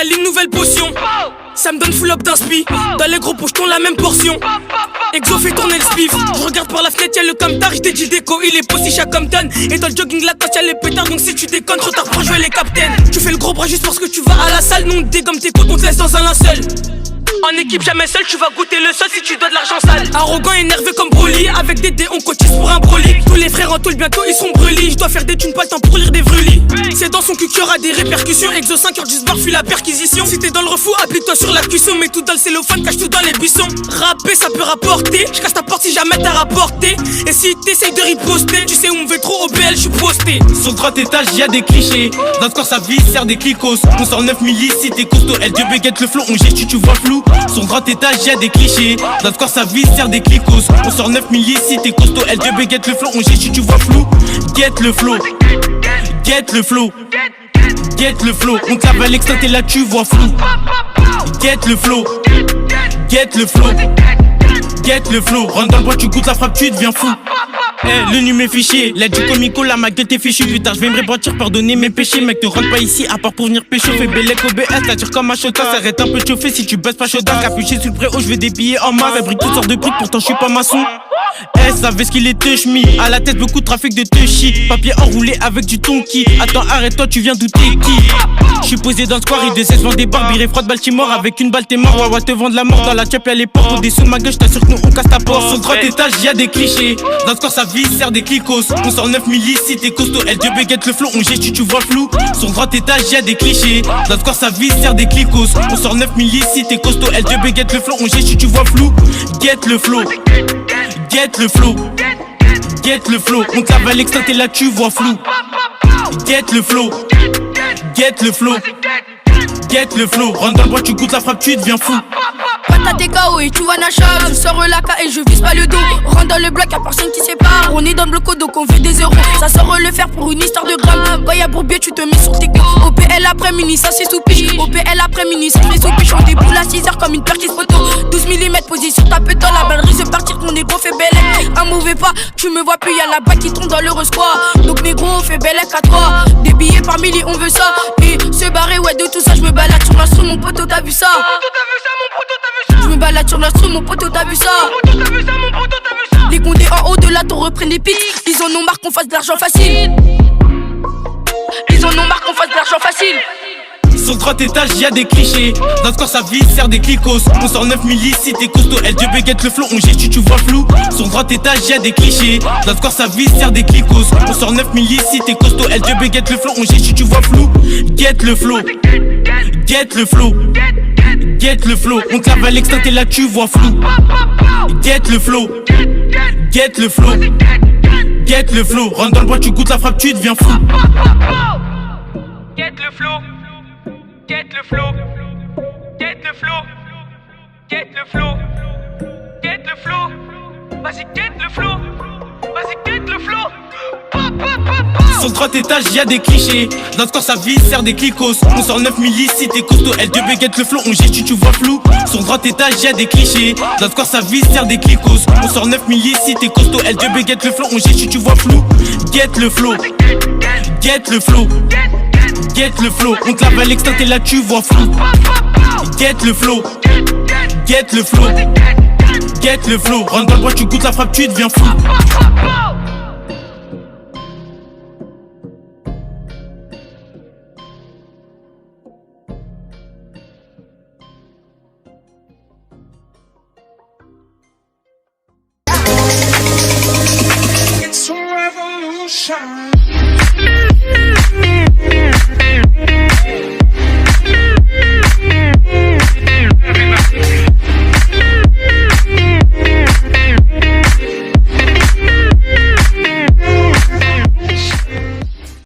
installe une nouvelle potion. Ça me donne full up d'inspi. Dans les gros pochetons la même portion. Exo fait tourner le spiff. Je regarde par la fenêtre, y'a le camtar. J't'ai dit déco, il est posé chez Compton. Et dans le jogging la tasse y'a les pétards. Donc si tu déconnes, trop tard pour jouer les captains. Tu fais le gros bras juste parce que tu vas à la salle. Nous on dégomme tes côtes, on te laisse dans un linceul. En équipe jamais seul, tu vas goûter le sol si tu dois de l'argent sale. Arrogant, énervé comme Broly. Avec des dés on cotise pour un Broly. Tous les frères en tôle bientôt ils sont brûlés. Je dois faire des thunes, pas le temps pour lire des vrulis. C'est dans son cul qu'il y aura des répercussions. Exo 5 heures, 10 bar, fuis la perquisition. Si t'es dans le refou, applique-toi sur la cuisson. Mets tout dans le cellophane, cache tout dans les buissons. Rapper ça peut rapporter. Je casse ta porte si jamais t'as rapporté. Et si t'essayes de riposter, tu sais où on veut trop, au BL j'suis posté. Sur le 3 étage y'a des clichés. Dans ce corps sa vie sert des clicos. On sort 9 millis si t'es costaud. L2 baguette le flow, on geste tu vois flou. Sur le grand étage y'a des clichés. Dans ce corps sa vie sert des clicos. On sort 9 millis si t'es costaud. L2 baguette le flow, on geste tu vois flou. Get le flow. Get le flow. Get le flow. On clave à l'extinct et là tu vois flou. Get le flow. Get le flow. Get le flow. Rentre dans le bois, tu goûtes la frappe, tu deviens fou. Le nu mes fichiers, l'aide du comico, la ma gueule t'es fichu. Putain, je vais me repentir, pardonner mes péchés. Mec, te rentre pas ici à part pour venir pécho. Fais bellec OBS, la tire comme un chota. S'arrête un peu de chauffer si tu baisses pas chaudasse. Capuché sur le préau, je veux des billets en masse. Fabrique toutes sortes de briques, pourtant je suis pas maçon. Savait ce qu'il est touch me. À la tête, beaucoup de trafic de touchy. Papier enroulé avec du tonki. Attends, arrête-toi, tu viens douter qui? J'suis posé dans le square, et de 16 vend des barbes. Biré froid de Baltimore, avec une balle t'es mort. Wawa te vend de la mort, dans la tchap y'a les portes. Pour des sous ma gueule, j't'assure que nous on casse ta porte. Sur le 3 étage y'a des clichés. Dans le corps sa vie sert des clicos. On sort 9 millis si t'es costaud. L2 baguette le flow, on geste tu vois flou. Sur le grand étage y'a des clichés. Dans le corps sa vie sert des clicos. On sort 9 millis si t'es costaud. L2 baguette le flow, on geste tu vois flou. Get le flow. Get le flow. Get le flow. On clave à l'extinct et là tu vois flou. Get le flow. Get le flow. Get le flow. Rentre dans le bois, tu goûtes la frappe, tu deviens fou. Patate et KO et tu vois Nacha. Je sors la K et je vise pas le dos. Rentre dans le bloc, y'a personne qui sépare. On est dans le bloc donc on veut des euros. Ça sort le fer pour une histoire de grammes. Bah y'a Bourbier, tu te mets sur tes coups. OPL après mini, ça c'est sous piche. OPL après mini, ça c'est sous piche. On déboule à 6h comme une perquise photo. 12 mm, position tape dans la ballerie. Se partir, ton négro fait bellec. Un mauvais pas, tu me vois plus, y'a la bague qui tombe dans le square. Donc négro, fait bellec à toi. Des billets par milliers, on veut ça. Et se barrer, ouais, de tout ça, je me balade sur l'instru, mon poteau, t'as vu ça? Je me balade sur l'instru, mon poteau, t'as vu ça? Les condés en haut de la tour reprennent des pics. Ils en ont marre qu'on fasse de l'argent facile. Ils en ont marre qu'on fasse de l'argent facile. Sur le 3 étage y'a des clichés. Dans ce corps sa vie sert des clicos. On sort 9 millis si t'es costaud. L2 baguette le flow, on geste tu vois flou. Sur le grand étage y'a des clichés. Dans ce corps sa vie sert des clicos. On sort 9 millis si t'es costaud. L2 baguette le flow, on geste tu vois flou. Get le flow. Get le flow. Get le flow. On clave à l'extinct et là tu vois flou. Get le flow. Get le flow. Get le flow. Rentre dans le bois, tu goûtes la frappe, tu deviens fou. Get le flow. Get le flow. Get le flow. Get le flow. Get le flow. Vas-y, get le flow. Vas-y, get le flow. Sur le 3 étage y'a des clichés. Dans ce corps sa vie sert des clicos. On sort 9 millis si t'es costaud. L2 baguette le flow, on geste tu vois flou. Sur le grand étage y'a des clichés. Dans ce corps sa vie sert des clicos. On sort 9 millis si t'es costaud. L2 baguette le flow, on geste tu vois flou. Get le flow. Get le flow. Get le flow. On clave à l'extinct et là tu vois flou. Get le flow. Get le flow. Get le flow. Rentre dans le bois, tu goûtes la frappe, tu deviens fou.